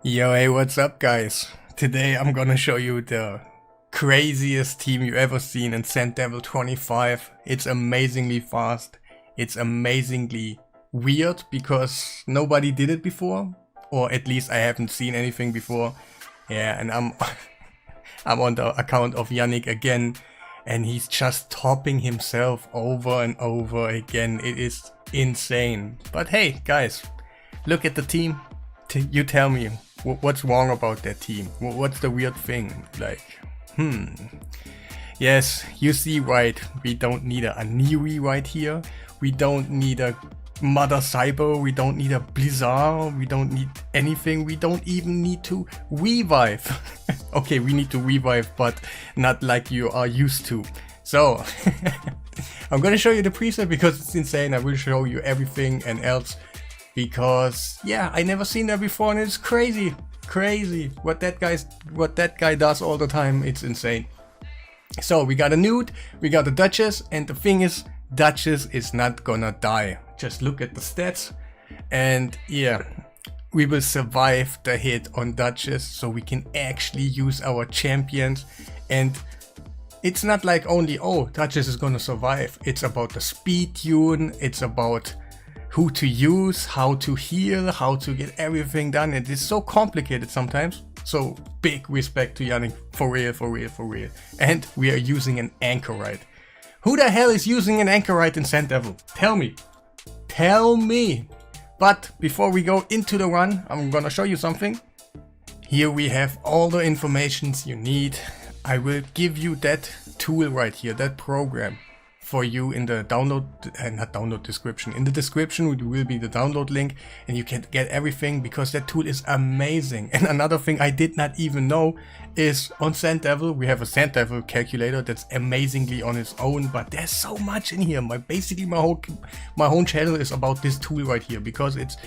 Yo, hey, what's up, guys? Today I'm gonna show you the craziest team you ever seen in Sand Devil 25. It's amazingly fast. It's amazingly weird because nobody did it before, or at least I haven't seen anything before. Yeah, and I'm I'm on the account of Yannick again, and he's just topping himself over and over again. It is insane. But hey, guys, look at the team. You tell me, what's wrong about that team? What's the weird thing? Like, yes, you see right, we don't need a Aniri right here. We don't need a Mother Cyber. We don't need a Blizzard. We don't need anything. We don't even need to revive. Okay, we need to revive, but not like you are used to. So, I'm gonna show you the preset because it's insane. I will show you everything and else. Because yeah, I never seen that before and it's crazy what that guy does all the time. It's insane. So we got a nude, we got a Duchess, and the thing is, Duchess is not gonna die. Just look at the stats, and yeah, we will survive the hit on Duchess, so we can actually use our champions. And it's not like only, oh, Duchess is gonna survive. It's about the speed tune, it's about who to use, how to heal, how to get everything done. It is so complicated sometimes. So big respect to Yannick, for real. And we are using an Anchorite. Who the hell is using an Anchorite in Sand Devil? Tell me. But before we go into the run, I'm gonna show you something. Here we have all the informations you need. I will give you that tool right here, that program, for you in the download, not download description. In the description will be the download link, and you can get everything because that tool is amazing. And another thing I did not even know is on Sand Devil, we have a Sand Devil calculator that's amazingly on its own, but there's so much in here. Basically my whole channel is about this tool right here because it's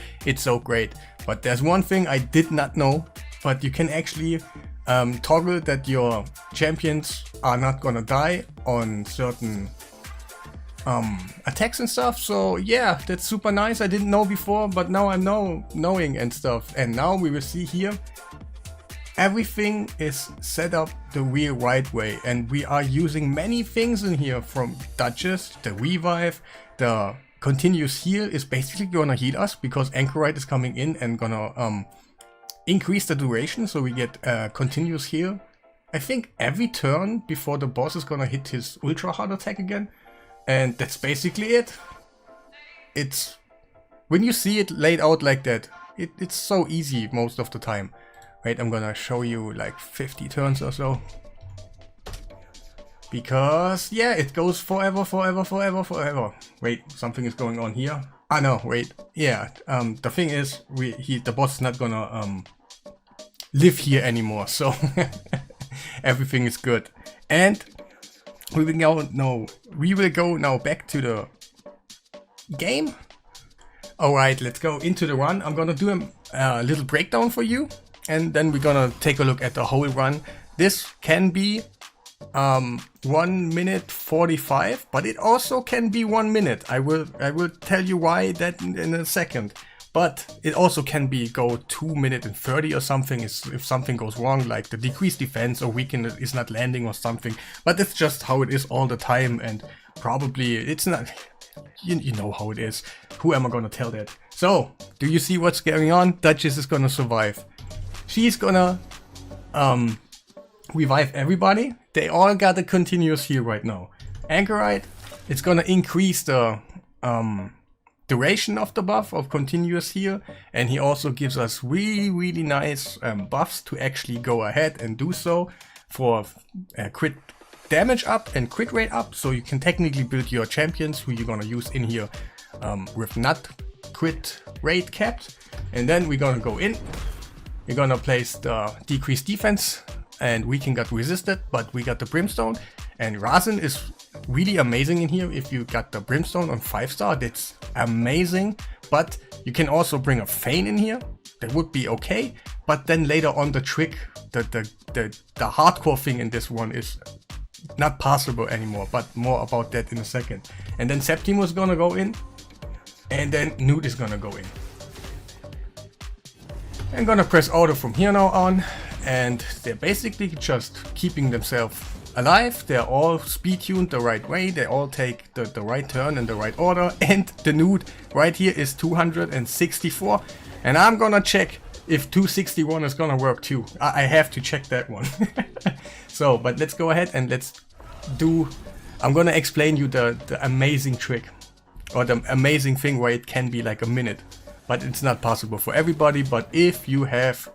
so great. But there's one thing I did not know, but you can actually toggle that your champions are not gonna die on certain attacks and stuff. So yeah, that's super nice. I didn't know before, but now I'm knowing and stuff. And now we will see here, everything is set up the real right way, and we are using many things in here, from Duchess, the revive, the continuous heal is basically gonna heal us because Anchorite is coming in and gonna increase the duration, so we get continuous heal. I think every turn before the boss is gonna hit his ultra hard attack again. And that's basically it. It's, when you see it laid out like that, it's so easy most of the time. Wait, I'm gonna show you like 50 turns or so. Because yeah, it goes forever. Wait, something is going on here. Ah no, wait. Yeah, the thing is, the boss is not gonna live here anymore, so everything is good. And we will go now back to the game. Alright, let's go into the run. I'm gonna do a little breakdown for you, and then we're gonna take a look at the whole run. This can be 1 minute 45, but it also can be 1 minute. I will tell you why that in a second. But it also can go 2 minutes and 30 or something if something goes wrong, like the decreased defense or weaken is not landing or something. But it's just how it is all the time, and probably it's not, you know how it is. Who am I gonna tell that? So, do you see what's going on? Duchess is gonna survive. She's gonna revive everybody. They all got a continuous heal right now. Anchorite, it's gonna increase the duration of the buff of continuous heal, and he also gives us really nice buffs to actually go ahead and do so for crit damage up and crit rate up, so you can technically build your champions who you're gonna use in here with not crit rate capped. And then we're gonna go in, we're gonna place the decreased defense, and Weaken got resisted, but we got the Brimstone, and Rasen is really amazing in here. If you got the Brimstone on 5-star, that's amazing. But you can also bring a Feign in here, that would be okay. But then later on, the trick, the hardcore thing in this one is not possible anymore, but more about that in a second. And then Septimus is gonna go in, and then Nude is gonna go in. I'm gonna press auto from here now on, and they're basically just keeping themselves alive. They're all speed tuned the right way, they all take the right turn in the right order, and the newt right here is 264, and I'm gonna check if 261 is gonna work too. I have to check that one. So, but let's go ahead and let's do, I'm gonna explain you the amazing trick, or the amazing thing where it can be like a minute. But it's not possible for everybody, but if you have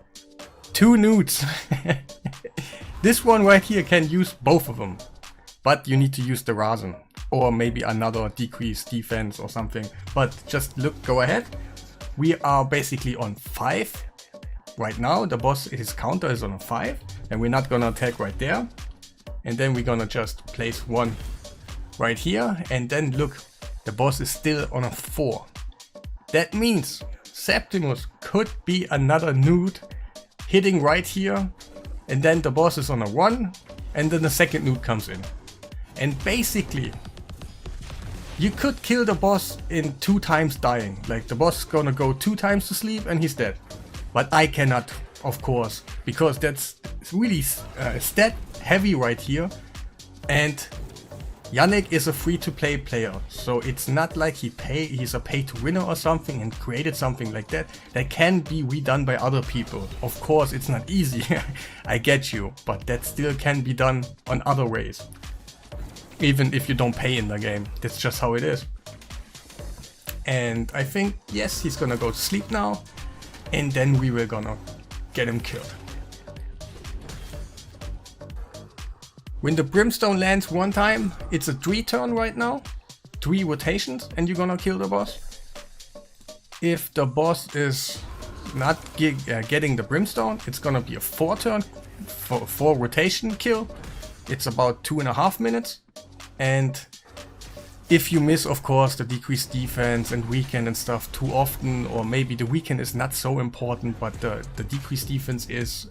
2 newts, this one right here can use both of them. But you need to use the Rasen, or maybe another decreased defense or something. But just look, go ahead. We are basically on 5 right now. The boss, his counter is on a 5, and we're not gonna attack right there. And then we're gonna just place 1 right here, and then look, the boss is still on a 4. That means Septimus could be another newt hitting right here, and then the boss is on a 1, and then the second newt comes in. And basically, you could kill the boss in 2 times dying. Like, the boss is gonna go 2 times to sleep and he's dead. But I cannot, of course, because that's really stat heavy right here. And Yannick is a free-to-play player, so it's not like he's a pay-to-winner or something and created something like that. That can be redone by other people. Of course, it's not easy, I get you, but that still can be done on other ways. Even if you don't pay in the game, that's just how it is. And I think, yes, he's gonna go to sleep now, and then we will gonna get him killed. When the brimstone lands 1 time, it's a 3 turn right now, 3 rotations, and you're gonna kill the boss. If the boss is not getting the brimstone, it's gonna be a 4 turn, 4 rotation kill. It's about 2.5 minutes. And if you miss, of course, the decreased defense and weekend and stuff too often, or maybe the weekend is not so important, but the decreased defense is,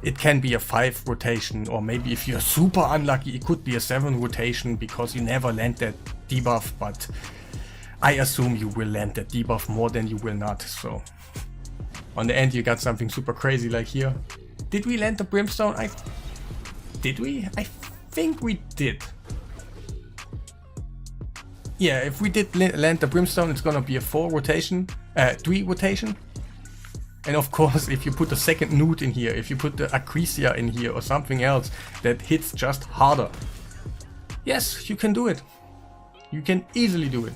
it can be a 5 rotation, or maybe if you're super unlucky, it could be a 7 rotation because you never land that debuff, but I assume you will land that debuff more than you will not, so. On the end you got something super crazy like here. Did we land the brimstone? Did we? I think we did. Yeah, if we did land the brimstone, it's gonna be a 4 rotation, 3 rotation. And of course, if you put the second newt in here, if you put the Acrisia in here or something else that hits just harder. Yes, you can do it. You can easily do it.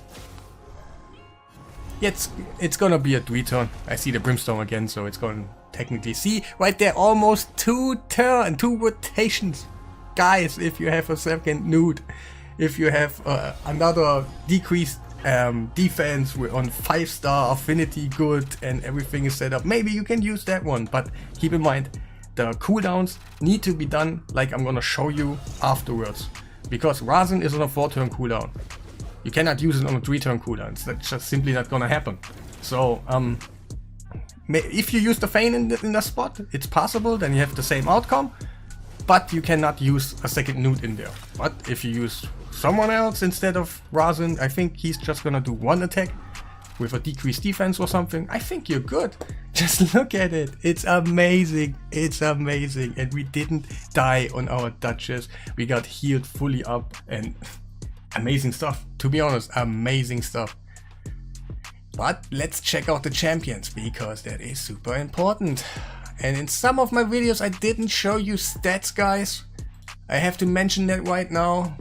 It's gonna be a 3 turn. I see the brimstone again, so it's gonna technically see right there, almost 2 rotations. Guys, if you have a second newt, if you have another decreased defense on 5-star affinity good and everything is set up, maybe you can use that one, but keep in mind the cooldowns need to be done like I'm gonna show you afterwards, because Rasen is on a 4-turn cooldown. You cannot use it on a 3-turn cooldown. That's just simply not gonna happen. So if you use the Feign in the spot, it's possible, then you have the same outcome, but you cannot use a second newt in there. But if you use someone else instead of Rasen, I think he's just gonna do 1 attack with a decreased defense or something. I think you're good. Just look at it. It's amazing. It's amazing. And we didn't die on our Duchess. We got healed fully up and amazing stuff. To be honest, amazing stuff. But let's check out the champions, because that is super important. And in some of my videos I didn't show you stats, guys. I have to mention that right now.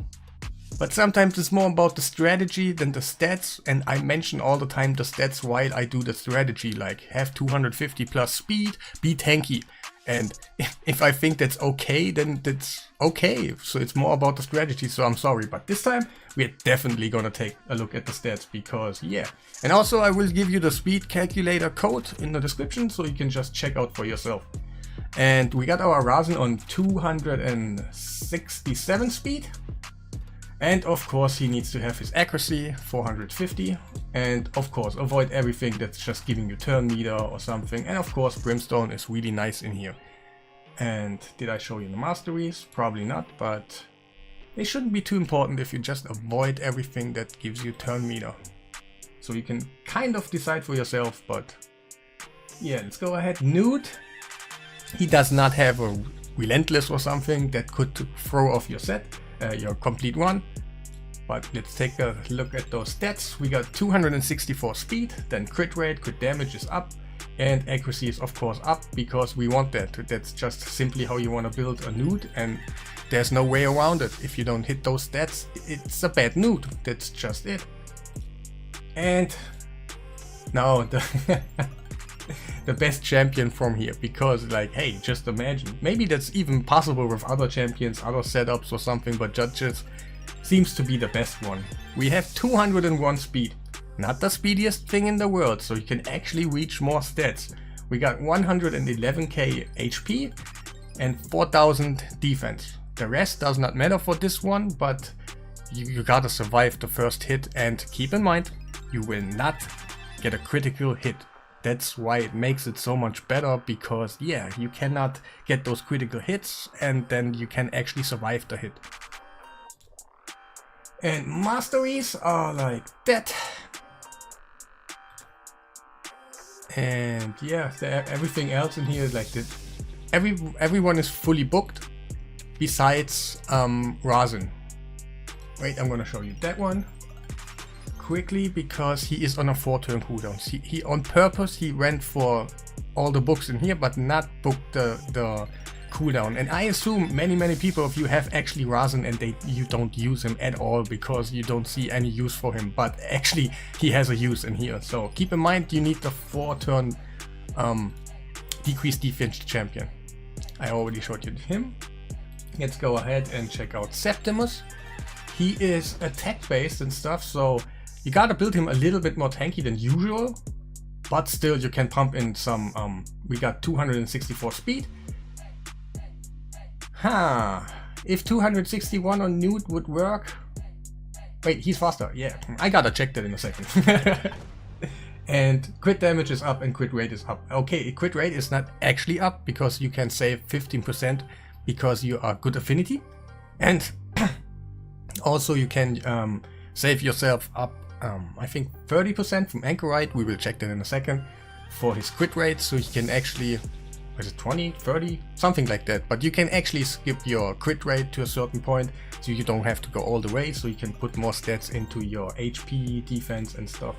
But sometimes it's more about the strategy than the stats, and I mention all the time the stats while I do the strategy, like have 250 plus speed, be tanky. And if I think that's okay, then that's okay. So it's more about the strategy, so I'm sorry. But this time we're definitely gonna take a look at the stats, because yeah. And also I will give you the speed calculator code in the description, so you can just check out for yourself. And we got our Rasen on 267 speed. And of course he needs to have his accuracy 450, and of course avoid everything that's just giving you turn meter or something. And of course brimstone is really nice in here. And did I show you the masteries? Probably not, but they shouldn't be too important if you just avoid everything that gives you turn meter. So you can kind of decide for yourself, but Yeah, let's go ahead. Nude. He does not have a relentless or something that could throw off your set, your complete run. But let's take a look at those stats. We got 264 speed, then crit rate, crit damage is up, and accuracy is of course up because we want that. That's just simply how you want to build a nude, and there's no way around it. If you don't hit those stats, it's a bad nude. That's just it. And now the best champion from here, because like, hey, just imagine, maybe that's even possible with other champions, other setups or something, but judges seems to be the best one. We have 201 speed, not the speediest thing in the world, so you can actually reach more stats. We got 111k HP and 4000 defense. The rest does not matter for this one, but you gotta survive the first hit, and keep in mind, you will not get a critical hit. That's why it makes it so much better, because yeah, you cannot get those critical hits and then you can actually survive the hit. And masteries are like that. And yeah, everything else in here is like this. Everyone is fully booked besides Rasen. Wait, I'm gonna show you that one quickly because he is on a 4-turn cooldown. He on purpose he went for all the books in here, but not booked the cooldown. And I assume many people of you have actually Rasen and you don't use him at all because you don't see any use for him, but actually he has a use in here. So keep in mind you need the 4-turn decreased defense champion. I already showed you him. Let's go ahead and check out Septimus. He is attack based and stuff, so you gotta build him a little bit more tanky than usual, but still you can pump in some, we got 264 speed. If 261 on nude would work. Wait, he's faster. Yeah, I gotta check that in a second. And crit damage is up and crit rate is up. Okay, crit rate is not actually up because you can save 15% because you are good affinity. And also you can save yourself up, I think 30% from Anchorite. We will check that in a second for his crit rate, so he can actually, is it 20, 30, something like that, but you can actually skip your crit rate to a certain point, so you don't have to go all the way, so you can put more stats into your HP, defense and stuff.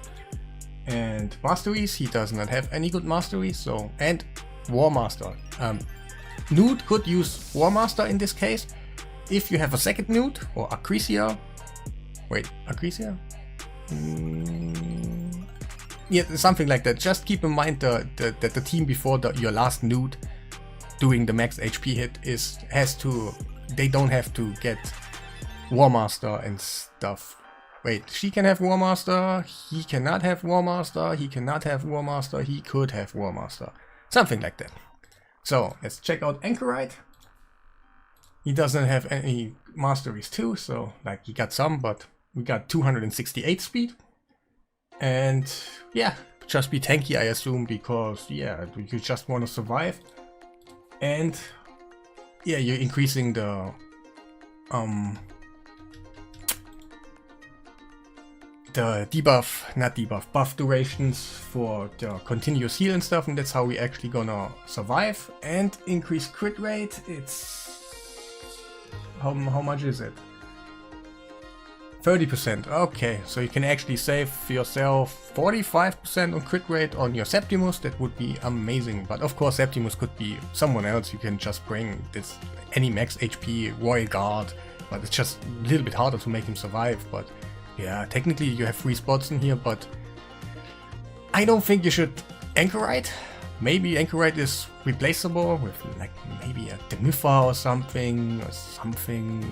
And masteries, he does not have any good masteries, so, and War Master. Nude could use War Master in this case. If you have a second nude, or Acrisia, wait, Acrisia? Yeah, something like that. Just keep in mind that the team before your last nude doing the max HP hit they don't have to get War Master and stuff. Wait, she can have War Master, he cannot have War Master, he cannot have War Master, he could have War Master. Something like that. So, let's check out Anchorite. He doesn't have any masteries too, so like he got some, but we got 268 speed. And yeah, just be tanky I assume, because yeah, you just want to survive. And yeah, you're increasing the buff durations for the continuous heal and stuff, and that's how we actually gonna survive. And increase crit rate, it's how much is it? 30%. Okay, so you can actually save yourself 45% on crit rate on your Septimus. That would be amazing. But of course Septimus could be someone else. You can just bring this any max HP Royal Guard, but it's just a little bit harder to make him survive. But yeah, technically you have 3 spots in here, but I don't think you should Anchorite. Maybe Anchorite is replaceable with like maybe a Demifa or something,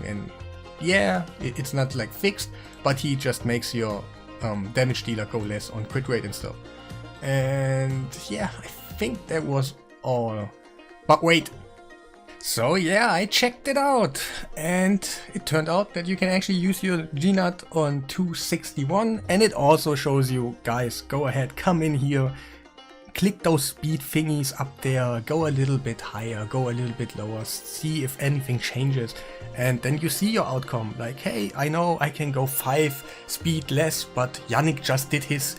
and yeah, it's not like fixed, but he just makes your damage dealer go less on crit rate and stuff. And yeah, I think that was all. But wait, so yeah, I checked it out, and it turned out that you can actually use your G-Nut on 261, and it also shows you, guys, go ahead, come in here, click those speed thingies up there, go a little bit higher, go a little bit lower, see if anything changes, and then you see your outcome. Like, hey, I know I can go 5 speed less, but Yannick just did his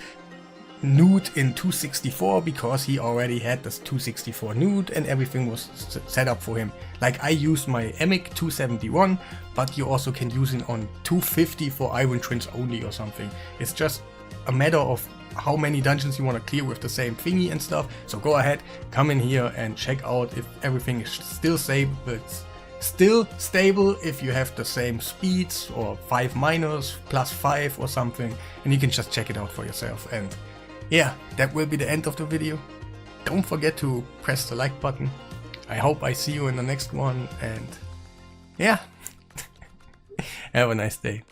nude in 264 because he already had this 264 nude and everything was set up for him. Like I use my Emic 271, but you also can use it on 250 for Iron Twins only or something. It's just a matter of how many dungeons you want to clear with the same thingy and stuff. So go ahead, come in here and check out if everything is still stable. It's still stable if you have the same speeds or 5 minors plus 5 or something, and you can just check it out for yourself. And yeah, that will be the end of the video. Don't forget to press the like button. I hope I see you in the next one, and yeah, have a nice day.